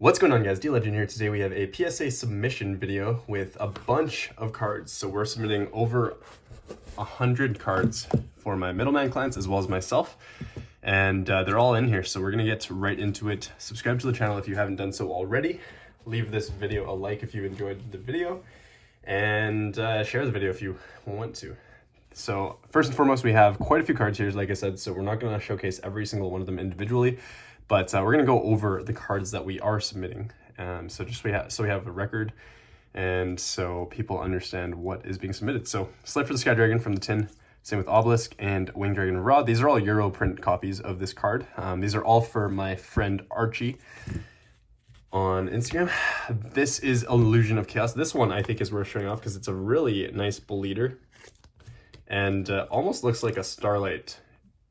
What's going on, guys? DLegend here. Today we have a PSA submission video with a bunch of cards. So we're submitting over 100 cards for my middleman clients as well as myself. And they're all in here, so we're going to get right into it. Subscribe to the channel if you haven't done so already. Leave this video a like if you enjoyed the video. And share the video if you want to. So first and foremost, we have quite a few cards here, like I said, so we're not going to showcase every single one of them individually. But we're going to go over the cards that we are submitting. So we have a record, and so people understand what is being submitted. So Slide for the Sky Dragon from the tin, same with Obelisk and Wing Dragon Raw. These are all Euro print copies of this card. These are all for my friend Archie on Instagram. This is Illusion of Chaos. This one I think is worth showing off because it's a really nice bleeder and almost looks like a Starlight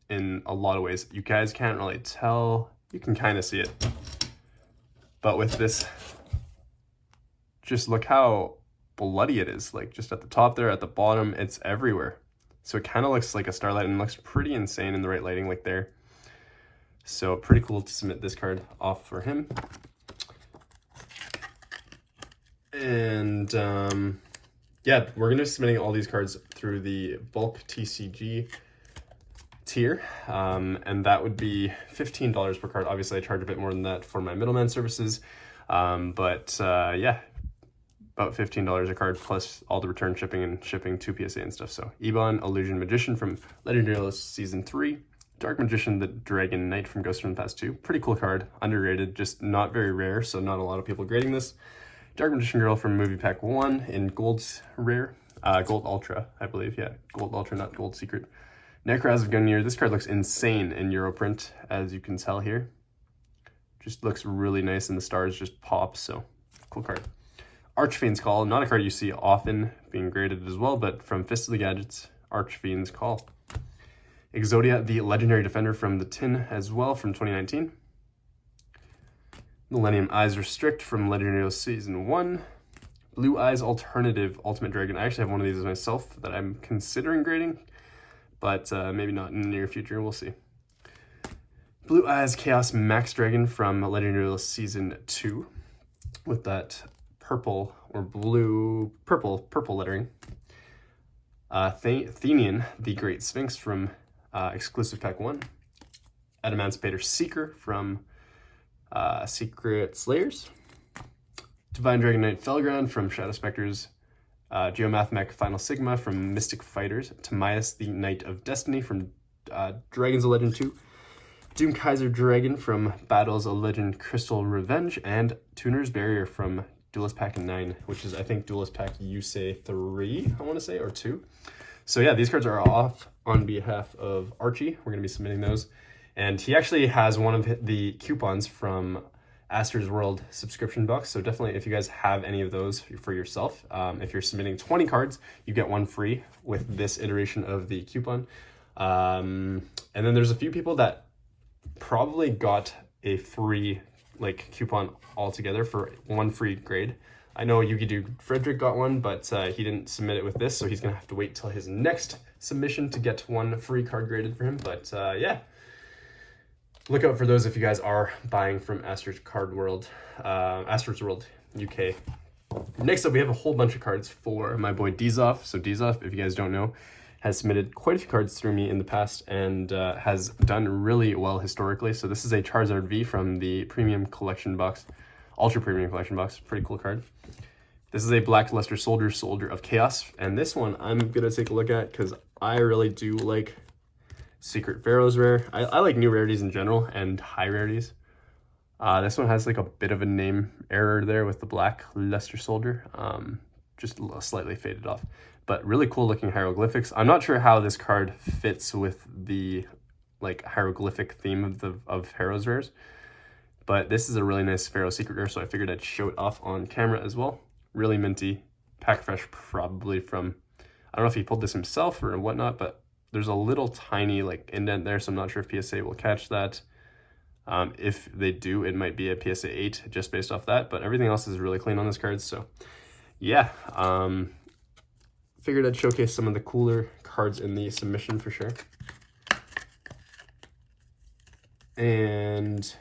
in a lot of ways. You guys can't really tell. You can kind of see it, but with this, just look how bloody it is. Like just at the top there, at the bottom, it's everywhere. So it kind of looks like a Starlight and looks pretty insane in the right lighting, like there. So pretty cool to submit this card off for him. And yeah, we're gonna be submitting all these cards through the bulk TCG tier, and that would be $15 per card. Obviously I charge a bit more than that for my middleman services, but yeah, about $15 a card plus all the return shipping and shipping to PSA and stuff. So Ebon, Illusion Magician from Legendary List Season 3, Dark Magician, the Dragon Knight from Ghost from the Past 2, pretty cool card, underrated, just not very rare, so not a lot of people grading this. Dark Magician Girl from Movie Pack 1 in Gold Rare, Gold Ultra, I believe, yeah, Gold Ultra, not Gold Secret. Necraz of Gungnir. This card looks insane in Europrint, as you can tell here. Just looks really nice, and the stars just pop, so cool card. Archfiend's Call, not a card you see often being graded as well, but from Fist of the Gadgets, Archfiend's Call. Exodia, the Legendary Defender from the tin as well, from 2019. Millennium Eyes Restrict from Legendary Season 1. Blue Eyes Alternative Ultimate Dragon. I actually have one of these myself that I'm considering grading, but maybe not in the near future, we'll see. Blue Eyes Chaos Max Dragon from Legendary Season 2 with that purple or blue, purple lettering. Thenian, the Great Sphinx from Exclusive Pack 1. Adamancipator Seeker from Secret Slayers. Divine Dragon Knight Felground from Shadow Specters. Geomathmech Final Sigma from Mystic Fighters, Timaeus the Knight of Destiny from Dragons of Legend 2, Doom Kaiser Dragon from Battles of Legend Crystal Revenge, and Tuner's Barrier from Duelist Pack 9, which is, I think, Duelist Pack Yusei 3, I want to say, or 2. So yeah, these cards are off on behalf of Archie. We're going to be submitting those. And he actually has one of the coupons from Aster's World subscription box, so definitely if you guys have any of those for yourself, if you're submitting 20 cards, you get one free with this iteration of the coupon. And then there's a few people that probably got a free coupon altogether for one free grade. I know Frederick got one, but he didn't submit it with this, so he's gonna have to wait till his next submission to get one free card graded for him. But yeah, look out for those if you guys are buying from Aster's World UK. Next up, we have a whole bunch of cards for my boy Dzoff. So Dzoff, if you guys don't know, has submitted quite a few cards through me in the past and has done really well historically. So this is a Charizard V from the Premium Collection box, Ultra Premium Collection box. Pretty cool card. This is a Black Luster Soldier of Chaos. And this one I'm going to take a look at because I really do like Secret Pharaoh's rare. I like new rarities in general and high rarities. This one has like a bit of a name error there with the Black Luster Soldier. Just slightly faded off, but really cool looking hieroglyphics. I'm not sure how this card fits with the hieroglyphic theme of Pharaoh's rares, but this is a really nice Pharaoh Secret rare, so I figured I'd show it off on camera as well. Really minty, pack fresh, probably from, I don't know if he pulled this himself or whatnot, but there's a little tiny indent there, so I'm not sure if PSA will catch that. If they do, it might be a PSA 8 just based off that, but everything else is really clean on this card. So yeah, figured I'd showcase some of the cooler cards in the submission for sure. And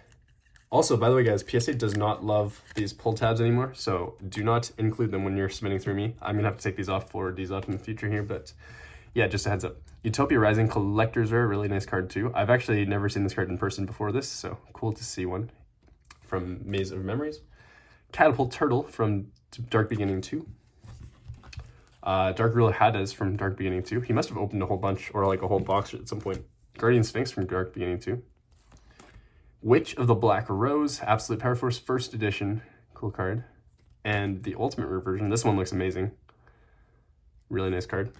Also, by the way, guys, PSA does not love these pull tabs anymore, so do not include them when you're submitting through me. I'm gonna have to take these off for these off in the future here, but yeah, just a heads up. Utopia Rising Collectors are a really nice card too. I've actually never seen this card in person before this, so cool to see one from Maze of Memories. Catapult Turtle from Dark Beginning 2. Dark Ruler Hades from Dark Beginning 2. He must have opened a whole bunch, or like a whole box at some point. Guardian Sphinx from Dark Beginning 2. Witch of the Black Rose, Absolute Power Force First Edition. Cool card. And the Ultimate Rare version. This one looks amazing. Really nice card.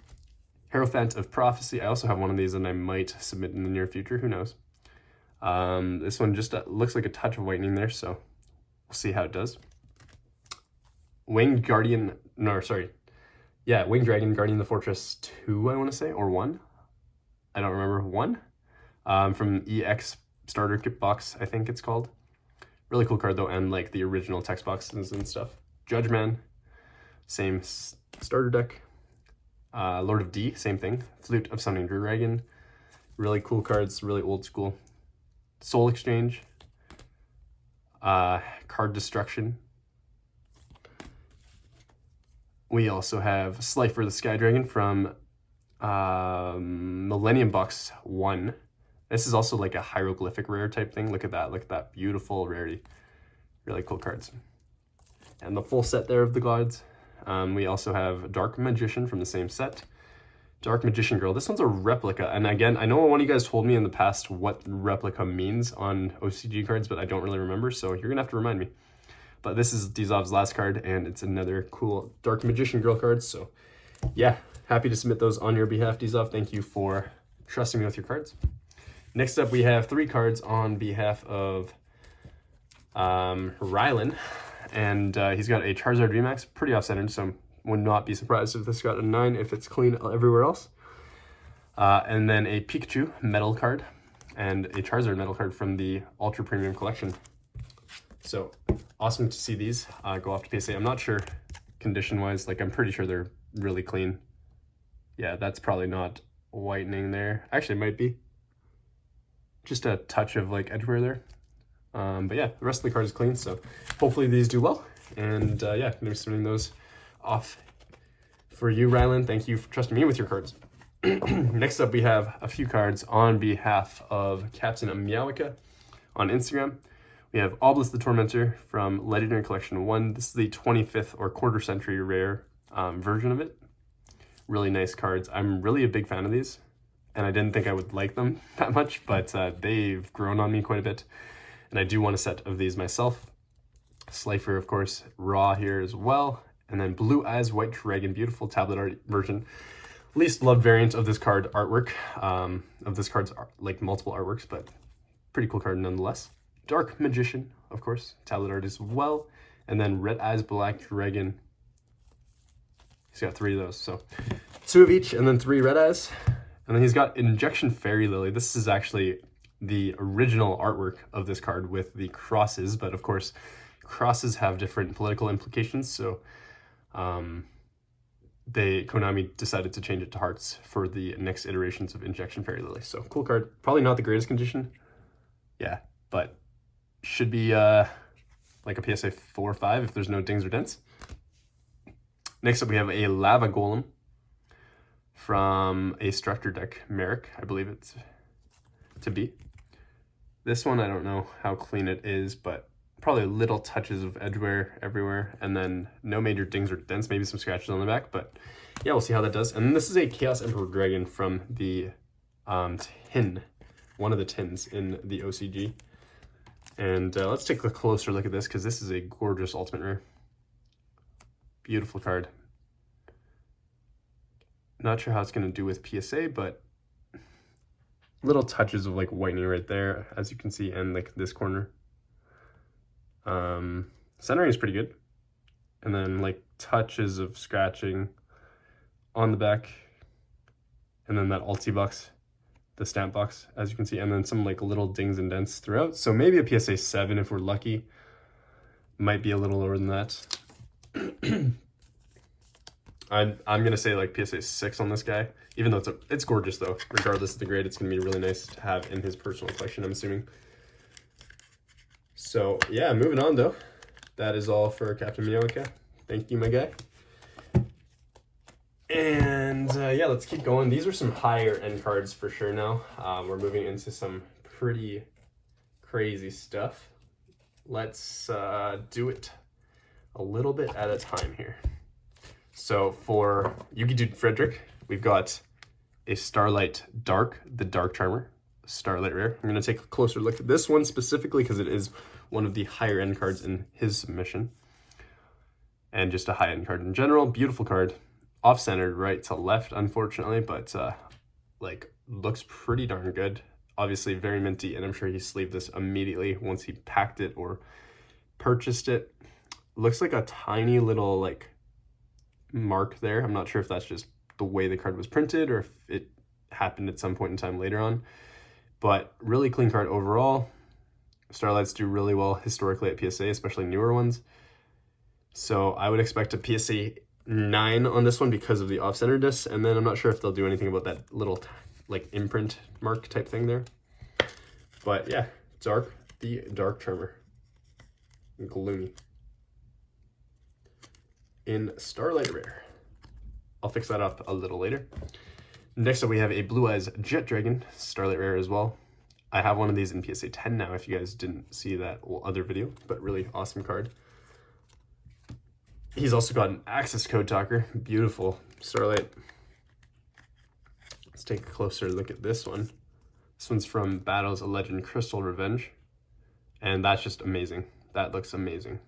Hierophant of Prophecy. I also have one of these and I might submit in the near future. Who knows? This one just looks like a touch of whitening there, so we'll see how it does. Winged Guardian, no, sorry. Yeah, Winged Dragon, Guardian of the Fortress 2, I want to say, or 1. I don't remember, 1. From EX Starter Kit Box, I think it's called. Really cool card though, and like the original text boxes and stuff. Judge Man, same starter deck. Lord of D, same thing. Flute of Summoning Dragon. Really cool cards, really old school. Soul Exchange. Card Destruction. We also have Slifer the Sky Dragon from Millennium Box 1. This is also like a hieroglyphic rare type thing. Look at that beautiful rarity. Really cool cards. And the full set there of the gods. We also have Dark Magician from the same set. Dark Magician Girl. This one's a replica. And again, I know one of you guys told me in the past what replica means on OCG cards, but I don't really remember, so you're gonna have to remind me. But this is Dizov's last card, and it's another cool Dark Magician Girl card. So yeah, happy to submit those on your behalf, Dizov. Thank you for trusting me with your cards. Next up, we have 3 cards on behalf of Rylan, and he's got a Charizard VMAX, pretty off-centered, so would not be surprised if this got a 9 if it's clean everywhere else. And then a Pikachu metal card, and a Charizard metal card from the Ultra Premium Collection. So awesome to see these go off to PSA. I'm not sure condition-wise, like I'm pretty sure they're really clean. Yeah, that's probably not whitening there. Actually, it might be. Just a touch of like edge wear there. But yeah, the rest of the card is clean, so hopefully these do well. And yeah, I'm gonna be submitting those off for you, Rylan. Thank you for trusting me with your cards. Next up, we have a few cards on behalf of Captain Meowica on Instagram. We have Obelisk the Tormentor from Legendary Collection 1. This is the 25th or quarter century rare version of it. Really nice cards. I'm really a big fan of these, and I didn't think I would like them that much, but they've grown on me quite a bit, and I do want a set of these myself. Slifer, of course, raw here as well, and then Blue Eyes White Dragon, beautiful tablet art version. Least loved variant of this card artwork, of this card's like multiple artworks, but pretty cool card nonetheless. Dark Magician, of course, tablet art as well, and then Red Eyes Black Dragon. He's got 3 of those, so 2 of each, and then 3 red eyes. And then he's got Injection Fairy Lily. This is actually the original artwork of this card with the crosses, but of course, crosses have different political implications, so Konami decided to change it to hearts for the next iterations of Injection Fairy Lily. So cool card. Probably not the greatest condition. Yeah, but should be like a PSA 4 or 5 if there's no dings or dents. Next up, we have a Lava Golem from a structure deck, Merrick, I believe it's to be. This one, I don't know how clean it is, but probably little touches of edge wear everywhere, and then no major dings or dents, maybe some scratches on the back, but yeah, we'll see how that does. And then this is a Chaos Emperor Dragon from the tin, one of the tins in the OCG. And let's take a closer look at this, because this is a gorgeous ultimate rare. Beautiful card. Not sure how it's going to do with PSA, but little touches of like whitening right there, as you can see, and like this corner. Centering is pretty good. And then like touches of scratching on the back. And then that ulti box, the stamp box, as you can see, and then some like little dings and dents throughout. So maybe a PSA 7 if we're lucky. Might be a little lower than that. I'm gonna say like PSA 6 on this guy, even though it's gorgeous though. Regardless of the grade, it's gonna be really nice to have in his personal collection, I'm assuming. So yeah, moving on though. That is all for Captain Miyawaka. Thank you, my guy. And yeah, let's keep going. These are some higher end cards for sure now. We're moving into some pretty crazy stuff. Let's do it a little bit at a time here. So for Yugi Frederick, we've got a Starlight Dark, the Dark Charmer, Starlight Rare. I'm going to take a closer look at this one specifically because it is one of the higher end cards in his submission. And just a high end card in general. Beautiful card. Off-centered right to left, unfortunately, but like looks pretty darn good. Obviously very minty, and I'm sure he sleeved this immediately once he packed it or purchased it. Looks like a tiny little like mark there. I'm not sure if that's just the way the card was printed or if it happened at some point in time later on, but really clean card overall. Starlights do really well historically at PSA, especially newer ones. So I would expect a PSA 9 on this one because of the off-centeredness, and then I'm not sure if they'll do anything about that little like imprint mark type thing there. But yeah, Dark, the Dark Charmer. Gloomy. In Starlight Rare. I'll fix that up a little later. Next up we have a Blue Eyes Jet Dragon, Starlight Rare as well. I have one of these in PSA 10 now if you guys didn't see that other video, but really awesome card. He's also got an access code talker. Beautiful Starlight. Let's take a closer look at this one. This one's from Battles of Legend Crystal Revenge. And that's just amazing. That looks amazing.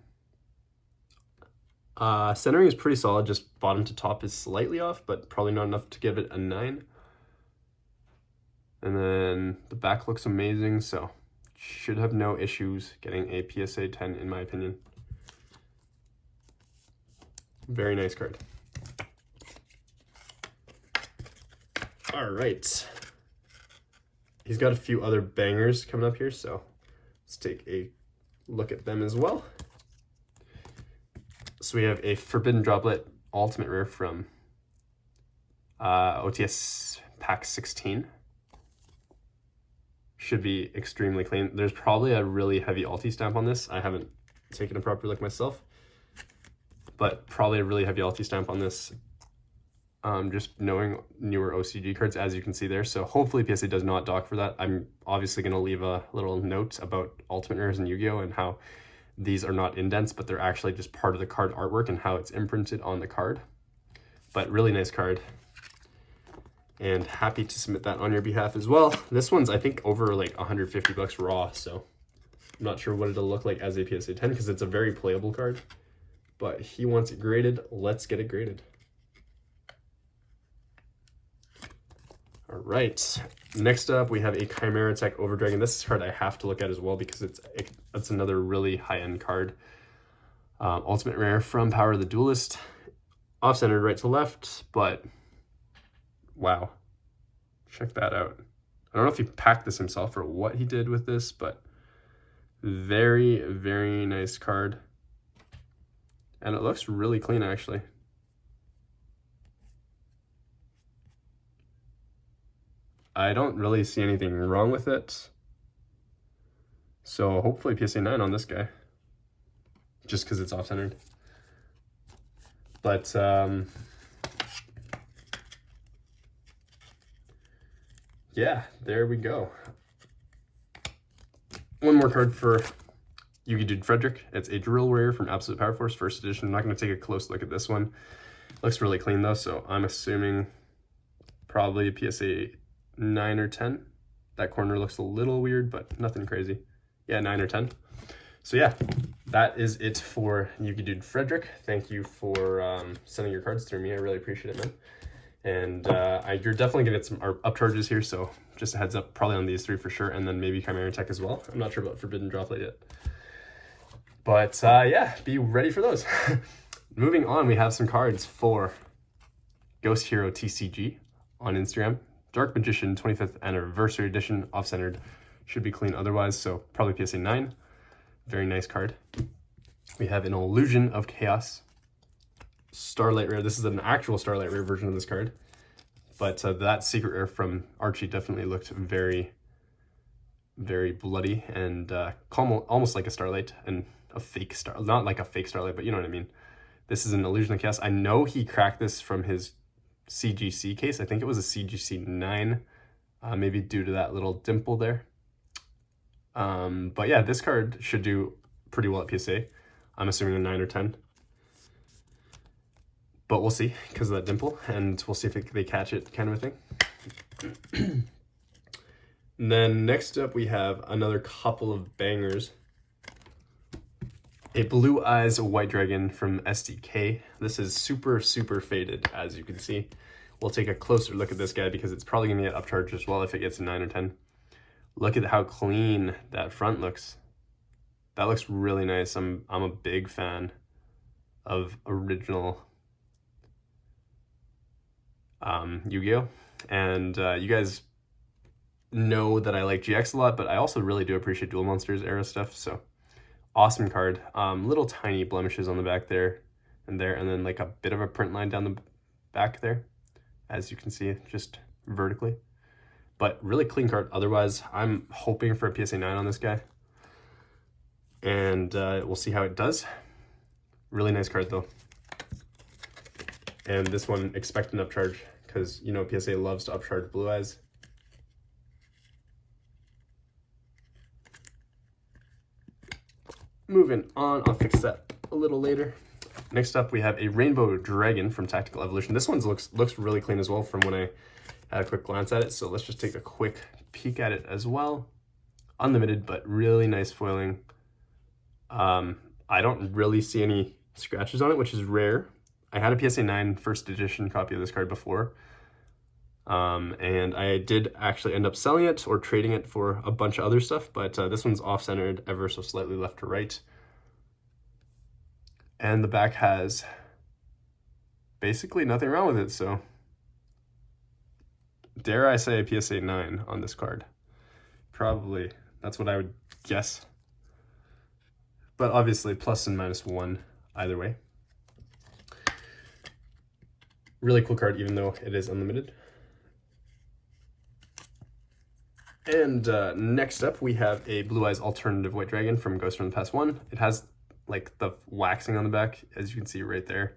Centering is pretty solid. Just bottom to top is slightly off, but probably not enough to give it a 9. And then the back looks amazing, so should have no issues getting a PSA 10 in my opinion. Very nice card. All right. He's got a few other bangers coming up here, so let's take a look at them as well. So we have a Forbidden Droplet Ultimate Rare from OTS Pack 16. Should be extremely clean. There's probably a really heavy Alti stamp on this. I haven't taken a proper look myself, but probably a really heavy Alti stamp on this. Just knowing newer OCG cards, as you can see there. So hopefully PSA does not dock for that. I'm obviously going to leave a little note about Ultimate Rares and Yu-Gi-Oh! And how these are not indents, but they're actually just part of the card artwork and how it's imprinted on the card. But really nice card. And happy to submit that on your behalf as well. This one's, I think, over like 150 bucks raw, so I'm not sure what it'll look like as a PSA 10 because it's a very playable card. But he wants it graded. Let's get it graded. All right. Next up, we have a Chimera Tech Overdragon. This is a card I have to look at as well because it's another really high-end card. Ultimate Rare from Power of the Duelist. Off-centered right to left, but wow. Check that out. I don't know if he packed this himself or what he did with this, but very, very nice card. And it looks really clean, actually. I don't really see anything wrong with it. So hopefully PSA 9 on this guy. Just because it's off-centered. But, yeah, there we go. One more card for Yugi Frederick. It's a Drill Warrior from Absolute Power Force, first edition. I'm not going to take a close look at this one. Looks really clean though, so I'm assuming probably a PSA 9 or 10. That corner looks a little weird, but nothing crazy. Yeah, 9 or 10. So yeah, that is it for Yugi Frederick. Thank you for sending your cards through me. I really appreciate it, man. And you're definitely gonna get some upcharges here, so just a heads up, probably on these 3 for sure, and then maybe Chimera Tech as well. I'm not sure about Forbidden Droplet yet. But yeah, be ready for those. Moving on, we have some cards for Ghost Hero TCG on Instagram. Dark Magician 25th Anniversary Edition, off-centered. Should be clean otherwise, so probably PSA 9. Very nice card. We have an Illusion of Chaos. Starlight Rare. This is an actual Starlight Rare version of this card. But that Secret Rare from Archie definitely looked very, very bloody and almost like a Starlight, and a fake star, not like a fake Starlight, but you know what I mean. This is an Illusion of Chaos. I know he cracked this from his CGC case. I think it was a CGC 9, maybe due to that little dimple there. But yeah, this card should do pretty well at PSA. I'm assuming a 9 or 10. But we'll see because of that dimple, and we'll see if they catch it, kind of a thing. And then next up we have another couple of bangers. A Blue Eyes White Dragon from SDK. This is super, super faded, as you can see. We'll take a closer look at this guy because it's probably going to get upcharged as well if it gets a 9 or 10. Look at how clean that front looks. That looks really nice. I'm a big fan of original Yu-Gi-Oh! And you guys know that I like GX a lot, but I also really do appreciate Duel Monsters era stuff, so awesome card. Little tiny blemishes on the back there, and then like a bit of a print line down the back there, as you can see, just vertically. But really clean card. Otherwise, I'm hoping for a PSA 9 on this guy, and we'll see how it does. Really nice card though. And this one, expect an upcharge, because you know PSA loves to upcharge Blue Eyes. Moving on, I'll fix that a little later. Next up, we have a Rainbow Dragon from Tactical Evolution. This one looks really clean as well from when I had a quick glance at it. So let's just take a quick peek at it as well. Unlimited, but really nice foiling. I don't really see any scratches on it, which is rare. I had a PSA 9 first edition copy of this card before. And I did actually end up selling it or trading it for a bunch of other stuff, but this one's off-centered ever so slightly left to right. And the back has basically nothing wrong with it, so dare I say a PSA 9 on this card? Probably, that's what I would guess. But obviously plus and minus 1 either way. Really cool card even though it is unlimited. And next up, we have a Blue Eyes Alternative White Dragon from Ghost from the Past 1. It has like the waxing on the back, as you can see right there.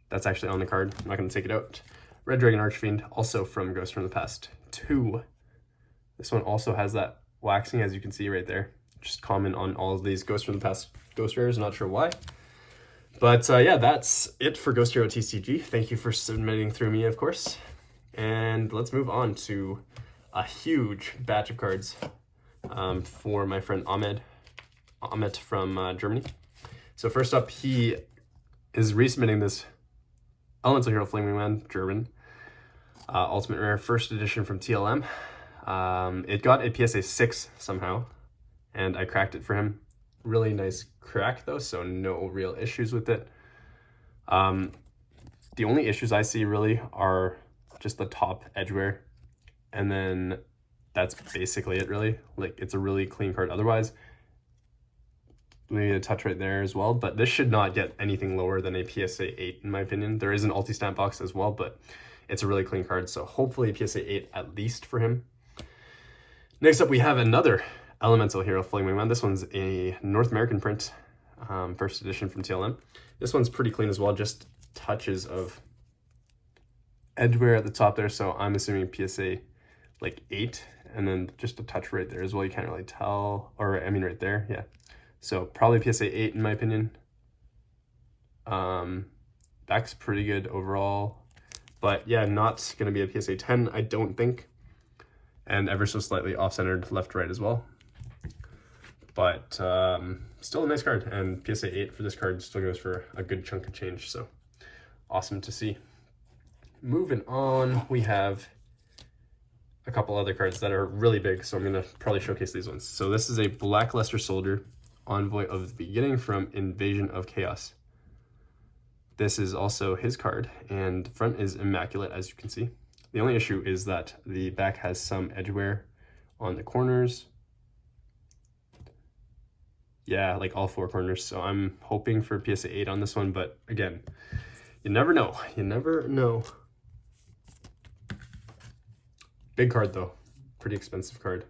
That's actually on the card. I'm not going to take it out. Red Dragon Archfiend, also from Ghost from the Past 2. This one also has that waxing, as you can see right there. Just common on all of these Ghost from the Past Ghost Rares, not sure why. But yeah, that's it for Ghost Hero TCG. Thank you for submitting through me, of course. And let's move on to a huge batch of cards for my friend Ahmed from Germany. So first up, he is resubmitting this Elemental Hero Flaming Man German Ultimate Rare first edition from TLM. It got a PSA 6 somehow, and I cracked it for him. Really nice crack though, so no real issues with it. The only issues I see really are just the top edge wear, and then that's basically it really. Like, it's a really clean card otherwise. Maybe a touch right there as well, but this should not get anything lower than a PSA 8 in my opinion. There is an ulti-stamp box as well, but it's a really clean card, so hopefully PSA 8 at least for him. Next up, we have another Elemental Hero Flaming Man. This one's a North American print, first edition from TLM. This one's pretty clean as well, just touches of edgeware at the top there, so I'm assuming PSA like 8, and then just a touch right there as well. You can't really tell, or I mean right there, yeah. So probably PSA 8 in my opinion. Back's pretty good overall, but yeah, not gonna be a PSA 10, I don't think. And ever so slightly off-centered left to right as well. But still a nice card, and PSA 8 for this card still goes for a good chunk of change, so awesome to see. Moving on, we have a couple other cards that are really big, so I'm gonna probably showcase these ones. So this is a Blackluster Soldier, Envoy of the Beginning from Invasion of Chaos. This is also his card, and the front is immaculate, as you can see. The only issue is that the back has some edge wear on the corners. Yeah, like all 4 corners, so I'm hoping for PSA 8 on this one, but again, you never know. You never know. Big card though, pretty expensive card.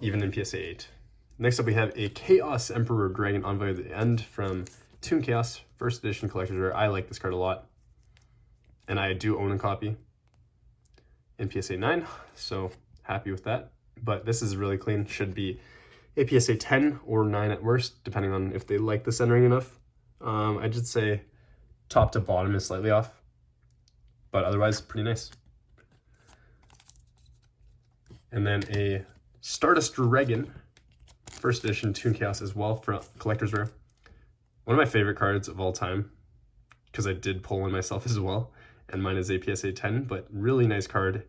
even in PSA 8. Next up, we have a Chaos Emperor Dragon Envoy of the End from Toon Chaos, first edition collector's rare. I like this card a lot, and I do own a copy in PSA 9, so happy with that. But this is really clean, should be a PSA 10 or 9 at worst, depending on if they like the centering enough. I'd just say top to bottom is slightly off, but otherwise pretty nice. And then a Stardust Dragon, first edition Toon Chaos as well for collector's rare. One of my favorite cards of all time, because I did pull one myself as well, and mine is a PSA 10, but really nice card.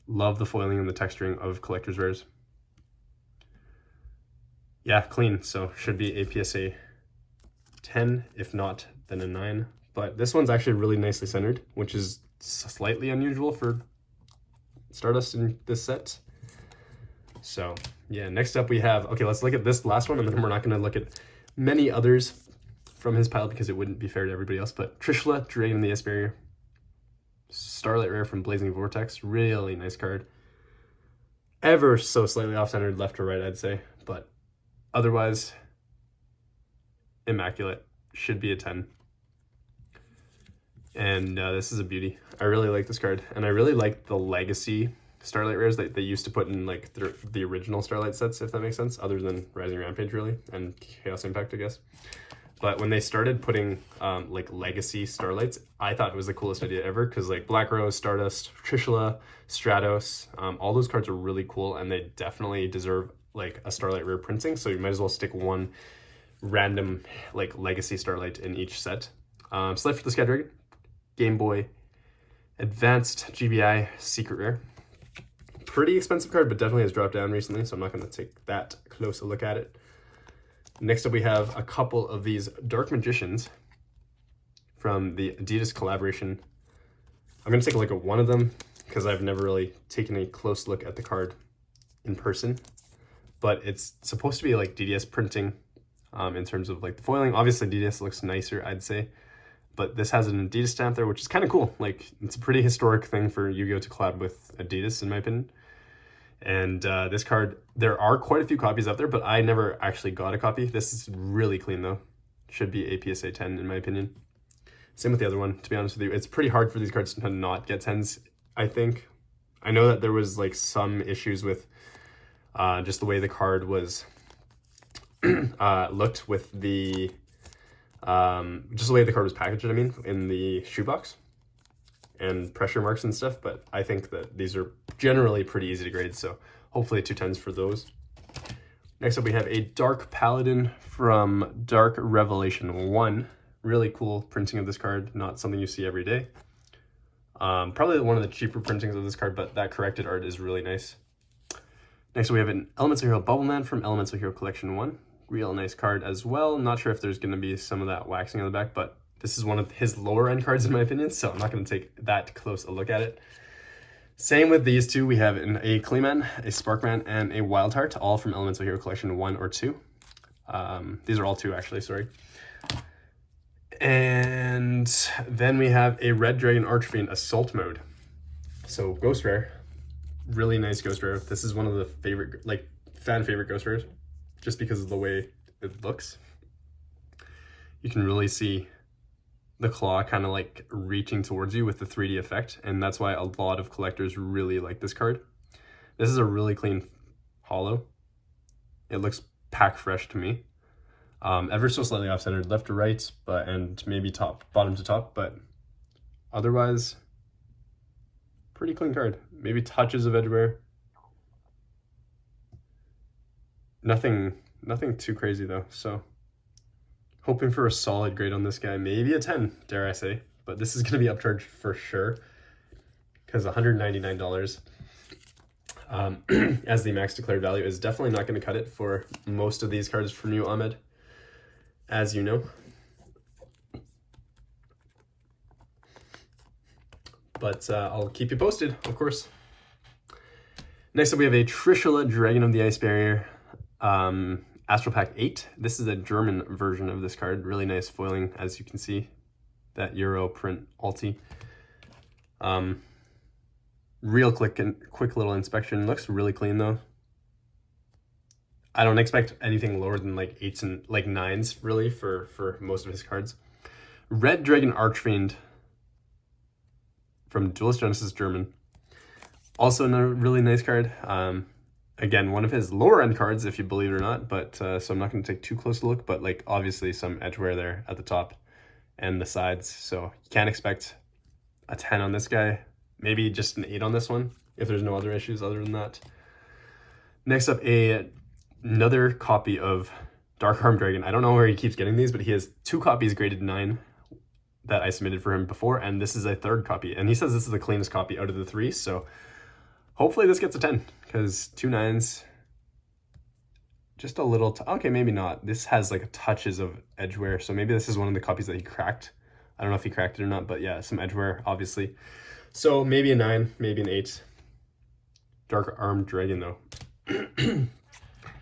Love the foiling and the texturing of collector's rares. Yeah, clean, so should be a PSA 10, if not, then a 9. But this one's actually really nicely centered, which is slightly unusual for Stardust in this set. So yeah, next up we have, okay, let's look at this last one, and then we're not going to look at many others from his pile because it wouldn't be fair to everybody else. But Trishula, Dragon of the Ice Barrier, Starlight rare from Blazing Vortex, really nice card. Ever so slightly off-centered left or right, I'd say, but otherwise immaculate. Should be a 10. And this is a beauty. I really like this card, and I really like the legacy Starlight rares that they used to put in like the original Starlight sets, if that makes sense, other than Rising Rampage really, and Chaos Impact, I guess. But when they started putting like legacy Starlights, I thought it was the coolest idea ever, because like Black Rose, Stardust, Trishula, Stratos, all those cards are really cool, and they definitely deserve like a Starlight rare printing, so you might as well stick one random like legacy Starlight in each set. Slide for the Sky Dragon, Game Boy Advanced GBI Secret Rare. Pretty expensive card, but definitely has dropped down recently, so I'm not going to take that close a look at it. Next up, we have a couple of these Dark Magicians from the Adidas collaboration. I'm going to take a look at one of them because I've never really taken a close look at the card in person, but it's supposed to be like DDS printing in terms of like the foiling. Obviously, DDS looks nicer, I'd say, but this has an Adidas stamp there, which is kind of cool. Like, it's a pretty historic thing for Yu-Gi-Oh! To collab with Adidas, in my opinion. And this card, there are quite a few copies out there, but I never actually got a copy. This is really clean though. Should be a PSA 10 in my opinion. Same with the other one, to be honest with you. It's pretty hard for these cards to not get 10s, I think. I know that there was like some issues with just the way the card was looked with the, just the way the card was packaged, I mean, in the shoebox and pressure marks and stuff, but I think that these are generally pretty easy to grade, so hopefully 2 10s for those. Next up, we have a Dark Paladin from Dark Revelation 1. Really cool printing of this card, not something you see every day. Probably one of the cheaper printings of this card, but that corrected art is really nice. Next up, we have an Elemental Hero Bubble Man from Elemental Hero Collection 1. Real nice card as well. Not sure if there's going to be some of that waxing on the back, but this is one of his lower end cards in my opinion, so I'm not going to take that close a look at it. Same with these two. We have a Clayman, a Sparkman, and a Wildheart, all from Elemental Hero Collection 1 or 2. These are all 2 actually, sorry. And then we have a Red Dragon Archfiend Assault Mode. So Ghost Rare, really nice Ghost Rare. This is one of the favorite, like fan favorite Ghost Rares, just because of the way it looks. You can really see the claw kind of like reaching towards you with the 3D effect, and that's why a lot of collectors really like this card. This is a really clean holo. It looks pack fresh to me. Ever so slightly off-centered left to right, but and maybe bottom to top, but otherwise pretty clean card. Maybe touches of edge wear. Nothing too crazy though, so hoping for a solid grade on this guy, maybe a 10, dare I say, but this is going to be upcharged for sure, because $199 as the max declared value is definitely not going to cut it for most of these cards from you, Ahmed, as you know. But I'll keep you posted, of course. Next up, we have a Trishula Dragon of the Ice Barrier. Astral Pack 8. This is a German version of this card. Really nice foiling, as you can see. That Euro print alti. Real quick little inspection. Looks really clean though. I don't expect anything lower than like 8s and like 9s really for most of his cards. Red Dragon Archfiend from Duelist Genesis German. Also a really nice card. Again, one of his lower end cards, if you believe it or not, but so I'm not going to take too close a look, but like obviously some edge wear there at the top and the sides. So you can't expect a 10 on this guy. Maybe just an 8 on this one if there's no other issues other than that. Next up, another copy of Dark Arm Dragon. I don't know where he keeps getting these, but he has 2 copies graded 9 that I submitted for him before, and this is a 3rd copy. And he says this is the cleanest copy out of the 3, so hopefully this gets a 10, because 2 9s, just a little, okay, maybe not. This has like touches of edge wear, so maybe this is one of the copies that he cracked. I don't know if he cracked it or not, but yeah, some edge wear, obviously. So maybe a 9, maybe an 8. Dark Arm Dragon, though.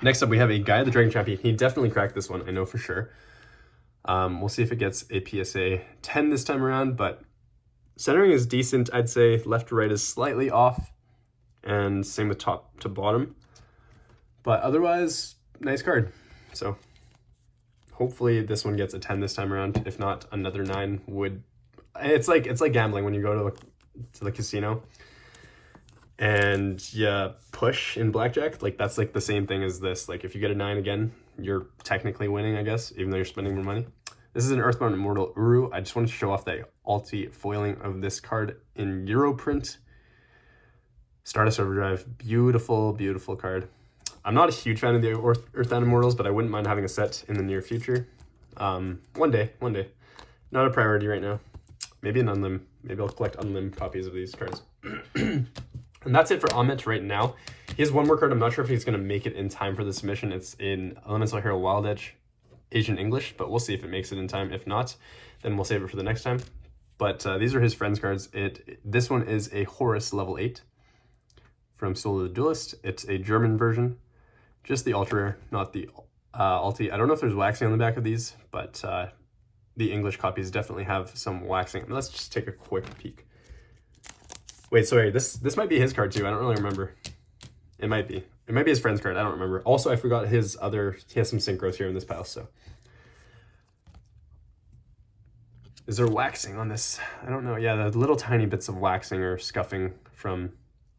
Next up, we have a Guy the Dragon Champion. He definitely cracked this one, I know for sure. We'll see if it gets a PSA 10 this time around, but centering is decent, I'd say. Left to right is slightly off, and same with top to bottom. But otherwise, nice card. So hopefully this one gets a 10 this time around. If not, another 9 would... It's like gambling when you go to the casino and you push in blackjack. Like that's like the same thing as this. Like if you get a 9 again, you're technically winning, I guess, even though you're spending more money. This is an Earthbound Immortal Uru. I just wanted to show off the Alti foiling of this card in Euro print. Stardust Overdrive, beautiful, beautiful card. I'm not a huge fan of the Earthbound Immortals, but I wouldn't mind having a set in the near future. One day. Not a priority right now. Maybe an Unlim. Maybe I'll collect Unlim copies of these cards. And that's it for Ahmed right now. He has one more card. I'm not sure if he's going to make it in time for the submission. It's in Elemental Hero Wild Edge, Asian English, but we'll see if it makes it in time. If not, then we'll save it for the next time. But these are his friends cards. This one is a Horus level 8 from Soul of the Duelist. It's a German version, just the ultra rare, not the Alti. I don't know if there's waxing on the back of these, but the English copies definitely have some waxing. Let's just take a quick peek. Wait, sorry, this might be his card too. I don't really remember. It might be. It might be his friend's card. I don't remember. Also, I forgot he has some synchros here in this pile, so. Is there waxing on this? I don't know. Yeah, the little tiny bits of waxing or scuffing from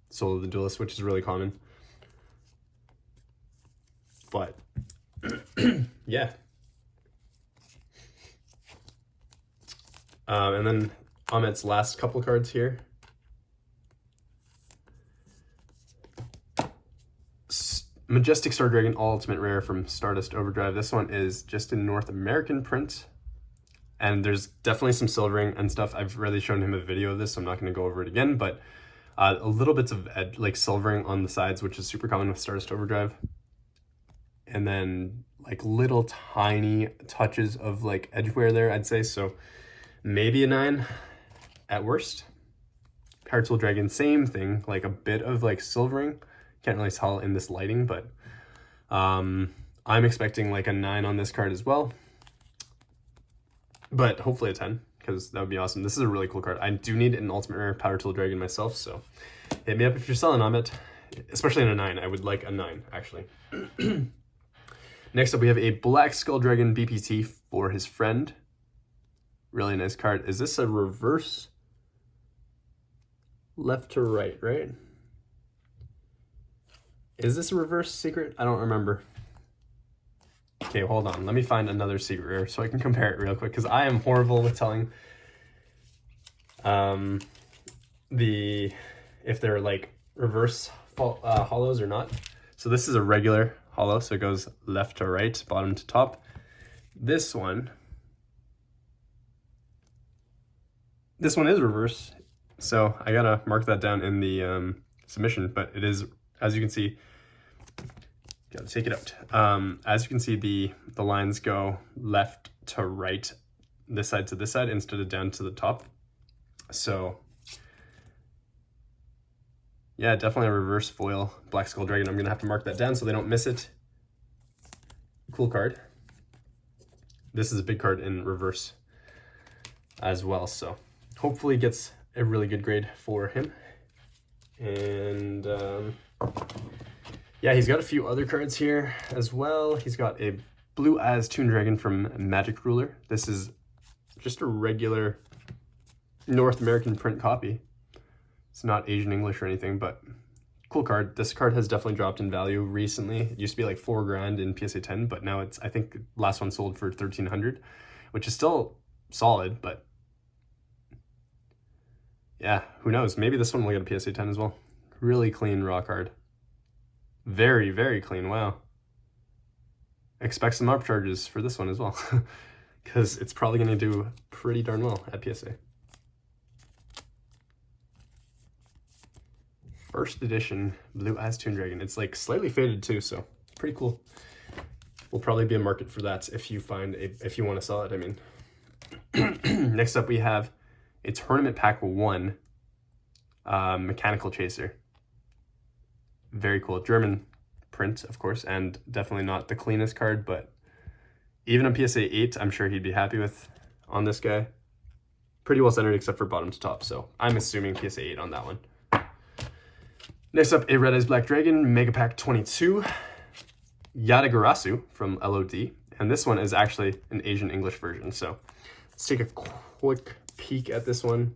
Soul of the Duelist, which is really common. But, yeah. And then Ahmed's last couple cards here. Majestic Star Dragon Ultimate Rare from Stardust Overdrive. This one is just in North American print. And there's definitely some silvering and stuff. I've already shown him a video of this, so I'm not going to go over it again. But a little bits of like silvering on the sides, which is super common with Stardust Overdrive. And then like little tiny touches of like edge wear there, I'd say. So maybe a 9 at worst. Power Tool Dragon, same thing. Like a bit of like silvering. Can't really tell in this lighting, but I'm expecting like a 9 on this card as well. But hopefully a 10, because that would be awesome. This is a really cool card. I do need an Ultimate Rare Power Tool Dragon myself, so hit me up if you're selling Ahmed. Especially in a 9. I would like a 9, actually. Next up, we have a Black Skull Dragon BPT for his friend. Really nice card. Is this a reverse? Left to right, right? Is this a reverse secret? I don't remember. Okay, hold on. Let me find another secret rare so I can compare it real quick, because I am horrible with telling if they're like reverse hollows or not. So this is a regular hollow, so it goes left to right, bottom to top. This one is reverse, so I gotta mark that down in the submission, but it is, as you can see, gotta take it out. As you can see, the lines go left to right, this side to this side, instead of down to the top. So yeah, definitely a reverse foil Black Skull Dragon. I'm gonna have to mark that down so they don't miss it. Cool card. This is a big card in reverse as well, so hopefully gets a really good grade for him. And Yeah, he's got a few other cards here as well. He's got a Blue as Toon Dragon from Magic Ruler. This is just a regular North American print copy. It's not Asian English or anything, but cool card. This card has definitely dropped in value recently. It used to be like $4 grand in PSA 10, but now it's, I think last one sold for 1,300, which is still solid, but yeah, who knows? Maybe this one will get a PSA 10 as well. Really clean raw card. Very, very clean. Wow. Expect some upcharges for this one as well, because it's probably going to do pretty darn well at PSA. First edition Blue as Toon Dragon. It's like slightly faded too, so pretty cool. Will probably be a market for that if you find if you want to sell it. I mean, next up we have a Tournament Pack 1 Mechanical Chaser. Very cool. German print, of course, and definitely not the cleanest card, but even a PSA 8, I'm sure he'd be happy with on this guy. Pretty well centered except for bottom to top, so I'm assuming PSA 8 on that one. Next up, a Red Eyes Black Dragon, Mega Pack 22, Yadagarasu from LOD, and this one is actually an Asian English version, so let's take a quick peek at this one.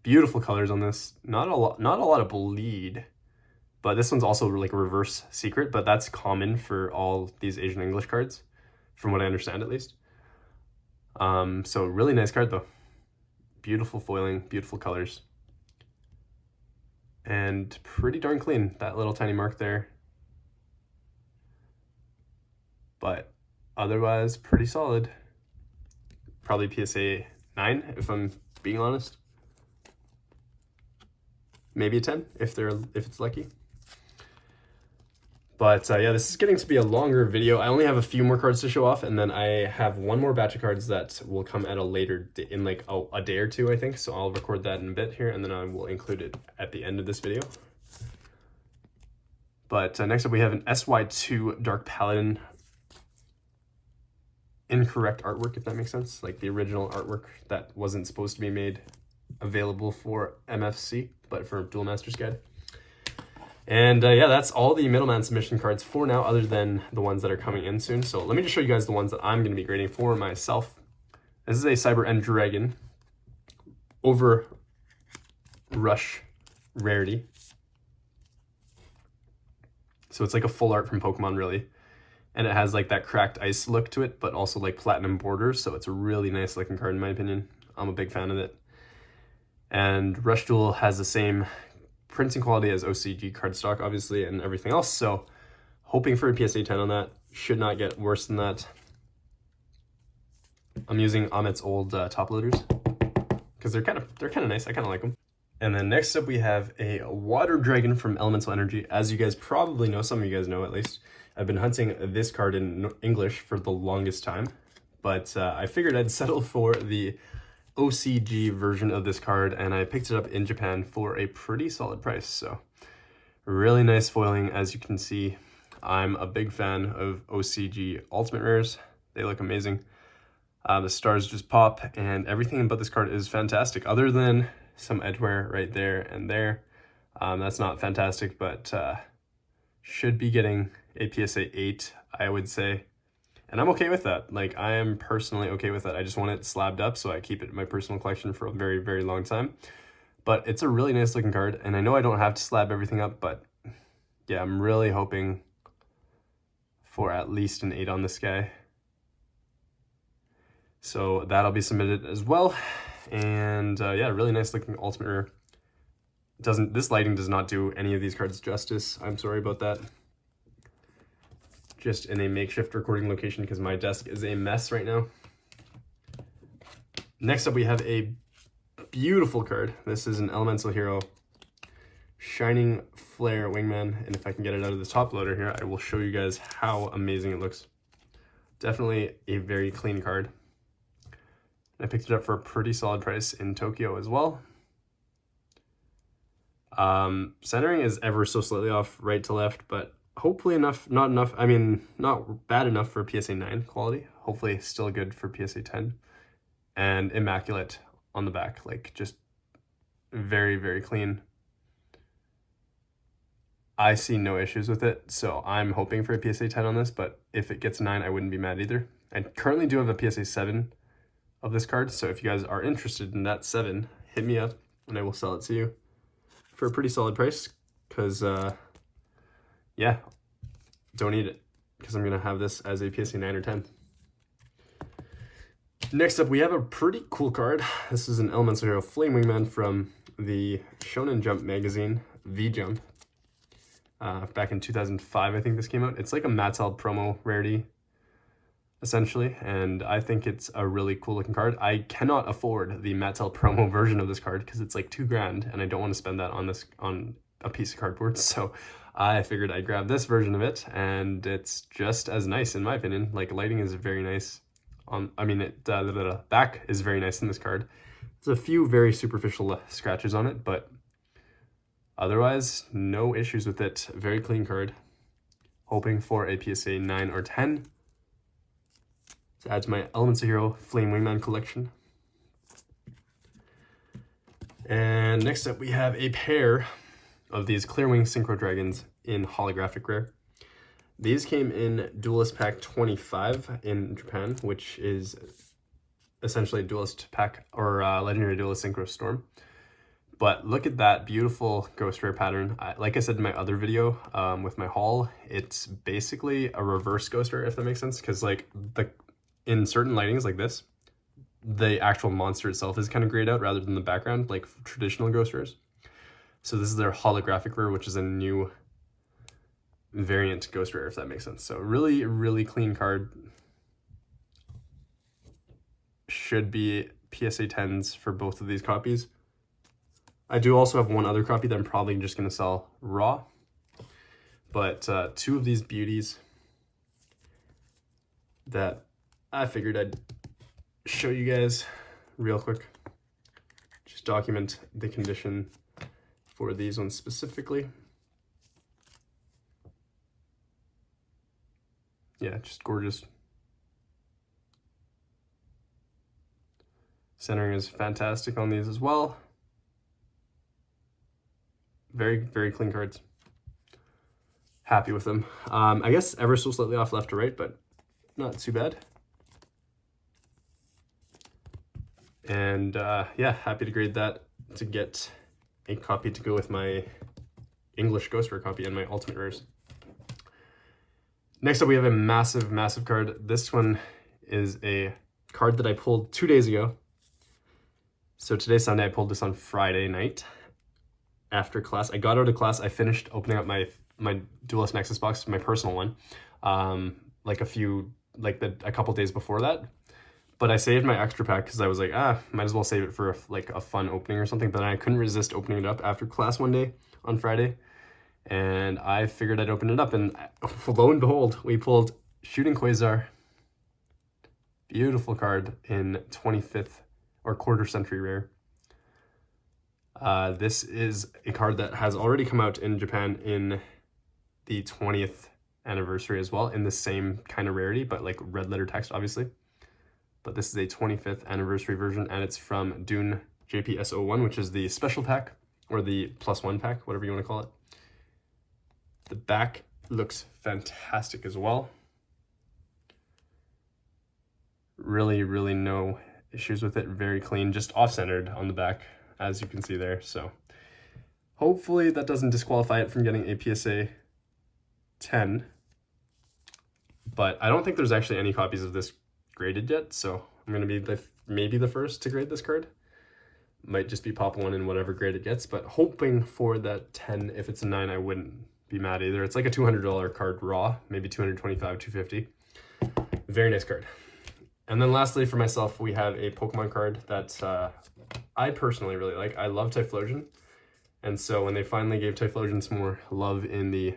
Beautiful colors on this. Not a lot of bleed, but this one's also like a reverse secret, but that's common for all these Asian English cards, from what I understand at least. So really nice card though. Beautiful foiling, beautiful colors, and pretty darn clean. That little tiny mark there, but otherwise pretty solid. Probably PSA 9 if I'm being honest. Maybe a 10 if it's lucky. But yeah, this is getting to be a longer video. I only have a few more cards to show off, and then I have one more batch of cards that will come at a later, in like a day or two, I think. So I'll record that in a bit here, and then I will include it at the end of this video. But next up we have an SY2 Dark Paladin. Incorrect artwork, if that makes sense. Like the original artwork that wasn't supposed to be made available for MFC, but for Duel Masters Guide. And yeah, that's all the middleman submission cards for now, other than the ones that are coming in soon. So let me just show you guys the ones that I'm going to be grading for myself. This is a Cyber End Dragon over Rush rarity. So it's like a full art from Pokemon, really. And it has like that cracked ice look to it, but also like platinum borders. So it's a really nice looking card in my opinion. I'm a big fan of it. And Rush Duel has the same printing quality as OCG cardstock, obviously, and everything else. So hoping for a PSA 10 on that. Should not get worse than that. I'm using Ahmed's old top loaders because they're kind of nice. I kind of like them. And then next up we have a Water Dragon from Elemental Energy. As you guys probably know, some of you guys know at least, I've been hunting this card in English for the longest time, but I figured I'd settle for the OCG version of this card, and I picked it up in Japan for a pretty solid price. So really nice foiling. As you can see, I'm a big fan of OCG Ultimate Rares. They look amazing. The stars just pop, and everything about this card is fantastic, other than some edge wear right there and there. That's not fantastic, but should be getting a PSA 8, I would say. And I'm okay with that. Like, I am personally okay with that. I just want it slabbed up so I keep it in my personal collection for a very, very long time. But it's a really nice looking card, and I know I don't have to slab everything up, but yeah, I'm really hoping for at least an 8 on this guy. So that'll be submitted as well. And yeah, really nice looking Ultimate Rare. This lighting does not do any of these cards justice. I'm sorry about that. Just in a makeshift recording location because my desk is a mess right now. Next up we have a beautiful card. This is an Elemental Hero Shining Flare Wingman, and if I can get it out of the top loader here, I will show you guys how amazing it looks. Definitely a very clean card. I picked it up for a pretty solid price in Tokyo as well. Centering is ever so slightly off right to left, but hopefully enough, not enough, I mean, not bad enough for PSA 9 quality. Hopefully still good for PSA 10. And immaculate on the back, like just very, very clean. I see no issues with it, so I'm hoping for a PSA 10 on this, but if it gets 9, I wouldn't be mad either. I currently do have a PSA 7 of this card, so if you guys are interested in that 7, hit me up and I will sell it to you for a pretty solid price, because yeah, don't need it, because I'm going to have this as a PSA 9 or 10. Next up, we have a pretty cool card. This is an Elemental Hero Flame Wingman from the Shonen Jump magazine, V-Jump. Back in 2005, I think this came out. It's like a Mattel promo rarity, essentially, and I think it's a really cool looking card. I cannot afford the Mattel promo version of this card because it's like $2,000, and I don't want to spend that on a piece of cardboard. So I figured I'd grab this version of it, and it's just as nice in my opinion. Like, lighting is very nice. The back is very nice in this card. There's a few very superficial scratches on it, but otherwise, no issues with it. Very clean card. Hoping for a PSA 9 or 10 to add to my Elemental Hero Flame Wingman collection. And next up, we have a pair of these Clearwing Synchro Dragons in holographic rare. These came in Duelist Pack 25 in Japan, which is essentially a Duelist Pack, or Legendary Duelist Synchro Storm. But look at that beautiful Ghost Rare pattern. Like I said in my other video with my haul, it's basically a reverse Ghost Rare, if that makes sense. Because like in certain lightings like this, the actual monster itself is kind of grayed out rather than the background, like traditional Ghost Rares. So this is their holographic rare, which is a new variant Ghost Rare, if that makes sense. So really, really clean card. Should be PSA 10s for both of these copies. I do also have one other copy that I'm probably just going to sell raw. But two of these beauties that I figured I'd show you guys real quick. Just document the condition for these ones specifically. Yeah, just gorgeous. Centering is fantastic on these as well. Very, very clean cards. Happy with them. I guess ever so slightly off left to right, but not too bad. And yeah, happy to grade that to get a copy to go with my English Ghost Rare copy and my Ultimate Rares. Next up, we have a massive, massive card. This one is a card that I pulled 2 days ago. So today's Sunday, I pulled this on Friday night after class. I got out of class, I finished opening up my Duelist Nexus box, my personal one, a couple days before that. But I saved my extra pack because I was like, might as well save it for a fun opening or something. But then I couldn't resist opening it up after class one day on Friday. And I figured I'd open it up, and lo and behold, we pulled Shooting Quasar. Beautiful card in 25th or quarter century rare. This is a card that has already come out in Japan in the 20th anniversary as well, in the same kind of rarity, but like red letter text, obviously. But this is a 25th anniversary version, and it's from Dune JPS01, which is the special pack, or the +1 pack, whatever you want to call it. The back looks fantastic as well. Really, really no issues with it. Very clean, just off-centered on the back, as you can see there. So hopefully that doesn't disqualify it from getting a PSA 10. But I don't think there's actually any copies of this graded yet, so I'm going to be maybe the first to grade this card. Might just be pop one in whatever grade it gets, but hoping for that 10. If it's a 9, I wouldn't be mad either. It's like a $200 card raw, maybe $225, $250. Very nice card. And then lastly, for myself, we have a Pokemon card that I personally really like. I love Typhlosion, and so when they finally gave Typhlosion some more love in the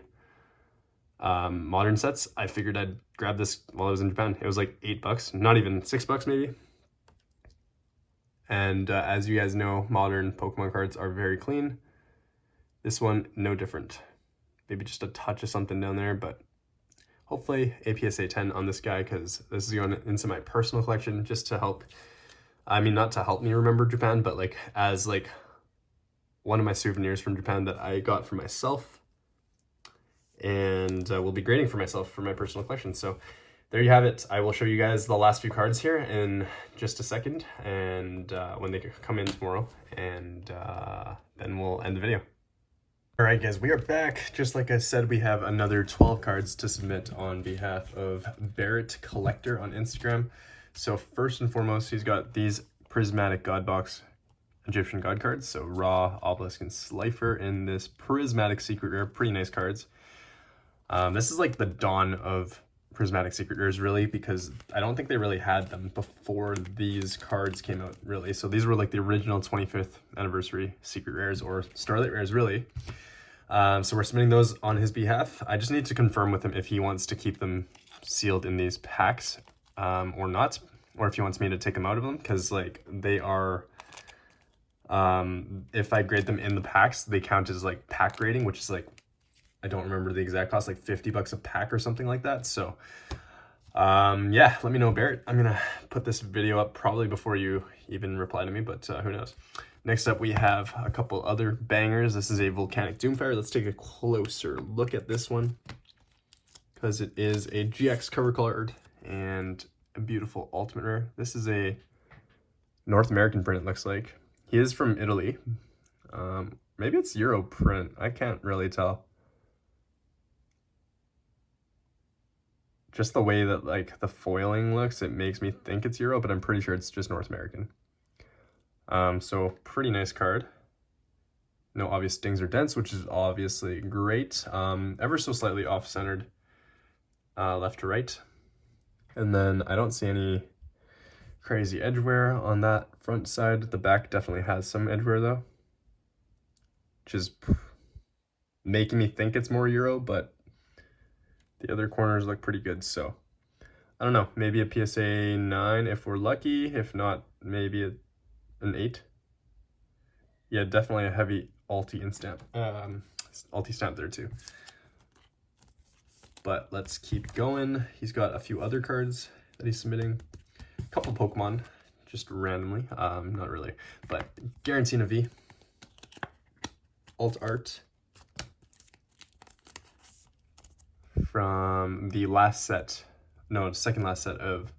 modern sets, I figured I'd grab this while I was in Japan. It was like $8, not even $6 maybe. And as you guys know, modern Pokemon cards are very clean. This one, no different. Maybe just a touch of something down there, but hopefully a PSA 10 on this guy, because this is going into my personal collection just to help, I mean, not to help me remember Japan, but like as like one of my souvenirs from Japan that I got for myself, and will be grading for myself for my personal collection. So there you have it. I will show you guys the last few cards here in just a second, and when they come in tomorrow, and then we'll end the video. All right, guys, we are back. Just like I said, we have another 12 cards to submit on behalf of Barrett Collector on Instagram. So first and foremost, he's got these prismatic God Box Egyptian God cards. So Ra, Obelisk, and Slifer in this prismatic secret rare. Pretty nice cards. This is like the dawn of prismatic secret rares, really, because I don't think they really had them before these cards came out, really. So these were like the original 25th anniversary secret rares, or Starlight rares, really. So we're submitting those on his behalf. I just need to confirm with him if he wants to keep them sealed in these packs or not, or if he wants me to take them out of them, because like they are, if I grade them in the packs, they count as like pack grading, which is like, I don't remember the exact cost, like 50 bucks a pack or something like that. So yeah, let me know, Barrett. I'm gonna put this video up probably before you even reply to me, but who knows. Next up, we have a couple other bangers. This is a Volcanic Doomfire. Let's take a closer look at this one, because it is a GX cover card and a beautiful ultimate rare. This is a North American print, it looks like. He is from Italy. Maybe it's Euro print. I can't really tell. Just the way that like the foiling looks, it makes me think it's Euro, but I'm pretty sure it's just North American. So pretty nice card. No obvious stings or dents, which is obviously great. Ever so slightly off-centered, left to right. And then I don't see any crazy edge wear on that front side. The back definitely has some edge wear though, which is making me think it's more Euro, but the other corners look pretty good. So I don't know, maybe a PSA 9 if we're lucky. If not, maybe an 8. Yeah, definitely a heavy Alti stamp there too. But let's keep going. He's got a few other cards that he's submitting. A couple Pokemon, just randomly. Not really, but Garantina V, Alt Art from the last set, no, second last set of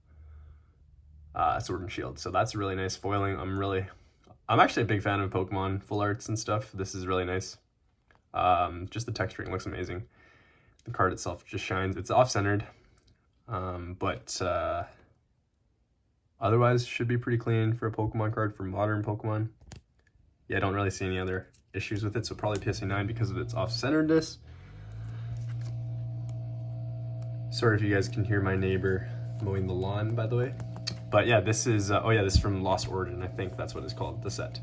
Sword and Shield. So that's really nice foiling. I'm actually a big fan of Pokemon full arts and stuff. This is really nice. Just the texturing looks amazing. The card itself just shines. It's off-centered, but otherwise should be pretty clean for a Pokemon card, for modern Pokemon. Yeah, I don't really see any other issues with it, so probably PSA 9 because of its off-centeredness. Sorry if you guys can hear my neighbor mowing the lawn, by the way. But yeah, this is, oh yeah, this is from Lost Origin. I think that's what it's called, the set.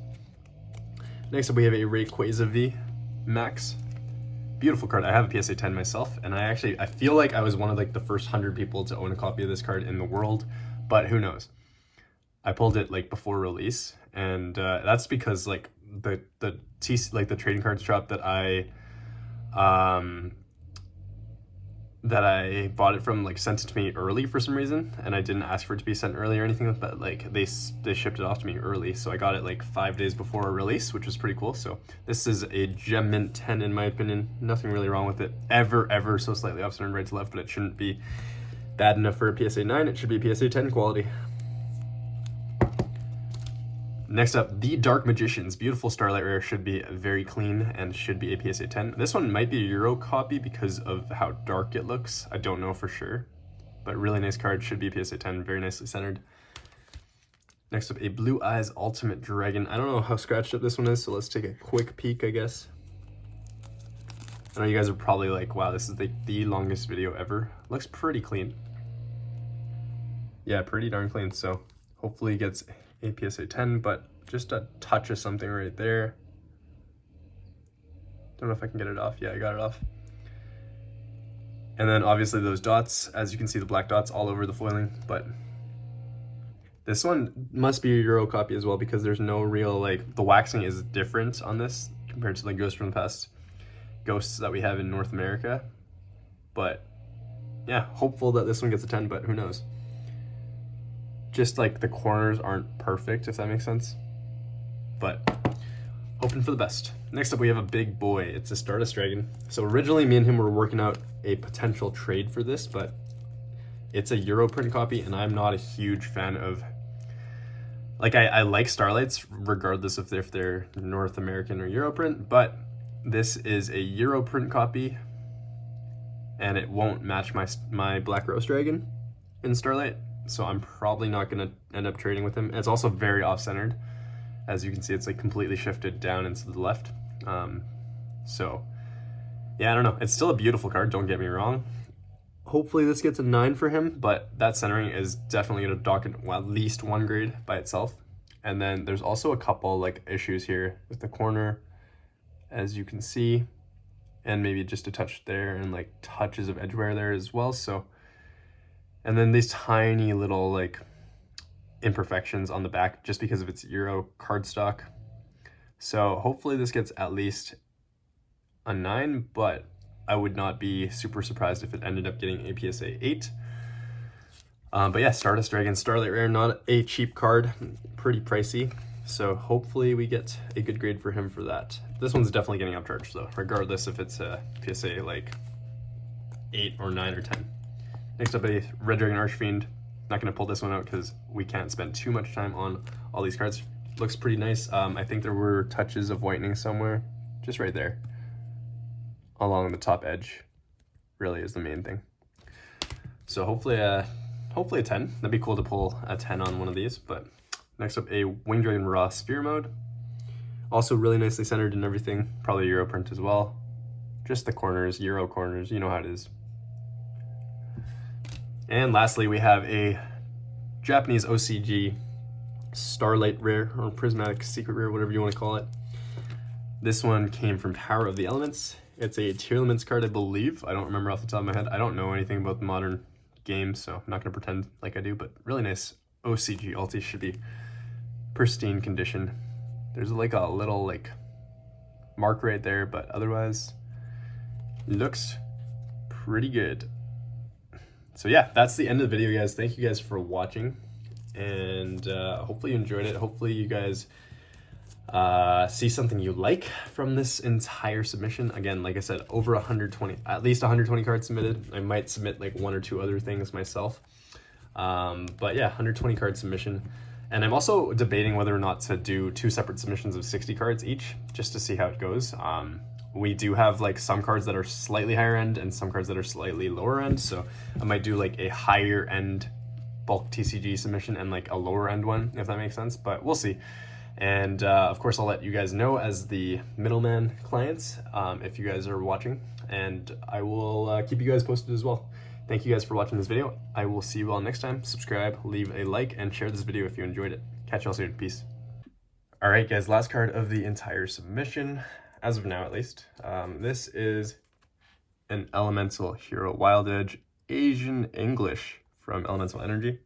Next up, we have a Rayquaza V Max. Beautiful card. I have a PSA 10 myself, and I feel like I was one of like the first 100 people to own a copy of this card in the world, but who knows? I pulled it like before release, and that's because like the trading cards shop that I bought it from like sent it to me early for some reason, and I didn't ask for it to be sent early or anything, but like they shipped it off to me early, so I got it like 5 days before release, which was pretty cool. So this is a Gem Mint 10 in my opinion. Nothing really wrong with it. Ever so slightly off-centered right to left, but it shouldn't be bad enough for a PSA 9. It should be PSA 10 quality. Next up, the Dark Magicians. Beautiful Starlight rare, should be very clean and should be a PSA 10. This one might be a Euro copy because of how dark it looks. I don't know for sure, but really nice card, should be PSA 10, very nicely centered. Next up, a Blue Eyes Ultimate Dragon. I don't know how scratched up this one is, so let's take a quick peek, I guess. I know you guys are probably like, wow, this is the longest video ever. Looks pretty clean. Yeah, pretty darn clean, so hopefully it gets a PSA 10, but just a touch of something right there. Don't know if I can get it off. Yeah, I got it off. And then obviously those dots, as you can see, the black dots all over the foiling, but this one must be a Euro copy as well because there's no real, like, the waxing is different on this compared to like Ghosts from the Past Ghosts that we have in North America. But yeah, hopeful that this one gets a 10, but who knows. Just like the corners aren't perfect, if that makes sense. But hoping for the best. Next up, we have a big boy. It's a Stardust Dragon. So originally, me and him were working out a potential trade for this, but it's a Euro print copy, and I'm not a huge fan of... Like, I like Starlights, regardless if they're North American or Euro print, but this is a Euro print copy, and it won't match my Black Rose Dragon in Starlight, so I'm probably not going to end up trading with him. And it's also very off-centered. As you can see, it's like completely shifted down into the left. So, yeah, I don't know. It's still a beautiful card, don't get me wrong. Hopefully this gets a 9 for him, but that centering is definitely going to dock it at least 1 grade by itself. And then there's also a couple like issues here with the corner, as you can see, and maybe just a touch there and like touches of edge wear there as well. So, and then these tiny little like imperfections on the back just because of its Euro cardstock. So hopefully this gets at least a 9, but I would not be super surprised if it ended up getting a PSA 8. But yeah, Stardust Dragon, Starlight Rare, not a cheap card, pretty pricey. So hopefully we get a good grade for him for that. This one's definitely getting upcharged though, regardless if it's a PSA like 8 or 9 or 10. Next up, a Red Dragon Archfiend. Not gonna pull this one out because we can't spend too much time on all these cards. Looks pretty nice. I think there were touches of whitening somewhere, just right there, along the top edge, really is the main thing. So hopefully a 10. That'd be cool to pull a 10 on one of these. But next up, a Wing Dragon Raw Sphere Mode. Also really nicely centered and everything. Probably Euro print as well. Just the corners, Euro corners, you know how it is. And lastly, we have a Japanese OCG Starlight Rare, or Prismatic Secret Rare, whatever you want to call it. This one came from Power of the Elements. It's a Tier Elements card, I believe. I don't remember off the top of my head. I don't know anything about the modern games, so I'm not going to pretend like I do, but really nice OCG. Ulti should be pristine condition. There's like a little like mark right there, but otherwise looks pretty good. So yeah, that's the end of the video, guys. Thank you guys for watching, and hopefully you enjoyed it. Hopefully you guys see something you like from this entire submission. Again, like I said, over 120, at least 120 cards submitted. I might submit like 1 or 2 other things myself. But yeah, 120 card submission. And I'm also debating whether or not to do 2 separate submissions of 60 cards each, just to see how it goes. We do have like some cards that are slightly higher end and some cards that are slightly lower end. So I might do like a higher end bulk TCG submission and like a lower end one, if that makes sense, but we'll see. And of course, I'll let you guys know as the middleman clients if you guys are watching, and I will keep you guys posted as well. Thank you guys for watching this video. I will see you all next time. Subscribe, leave a like, and share this video if you enjoyed it. Catch you all soon. Peace. All right, guys, last card of the entire submission, as of now at least. This is an Elemental Hero Wild Edge Asian English from Elemental Energy.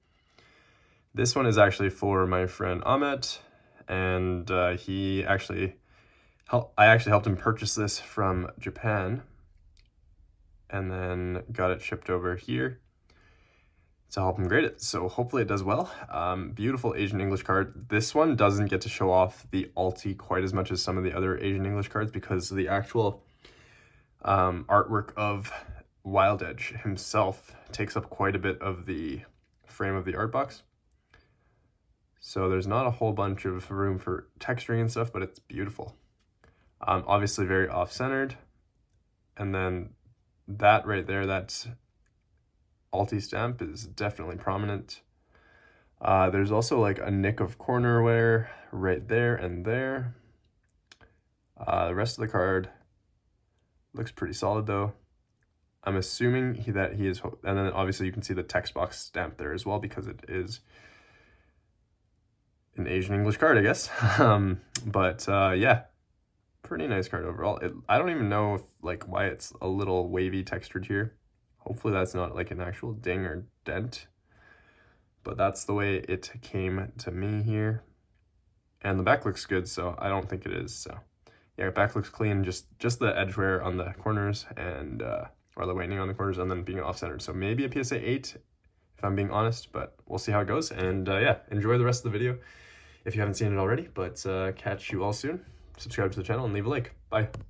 This one is actually for my friend Ahmed, and I actually helped him purchase this from Japan, and then got it shipped over here to help him grade it. So hopefully it does well. Beautiful Asian English card. This one doesn't get to show off the ulti quite as much as some of the other Asian English cards because the actual artwork of Wild Edge himself takes up quite a bit of the frame of the art box. So there's not a whole bunch of room for texturing and stuff, but it's beautiful. Obviously very off-centered. And then that right there, that's Alti stamp is definitely prominent. There's also like a nick of corner wear right there and there. The rest of the card looks pretty solid though. I'm assuming that he is, and then obviously you can see the text box stamp there as well because it is an Asian English card, I guess. Yeah, pretty nice card overall. I don't even know if like why it's a little wavy textured here. Hopefully that's not like an actual ding or dent, but that's the way it came to me here. And the back looks good, so I don't think it is. So yeah, back looks clean, just the edge wear on the corners and or the whitening on the corners, and then being off-centered. So maybe a PSA 8 if I'm being honest, but we'll see how it goes. And yeah, enjoy the rest of the video if you haven't seen it already, but catch you all soon. subscribe to the channel, and leave a like. Bye.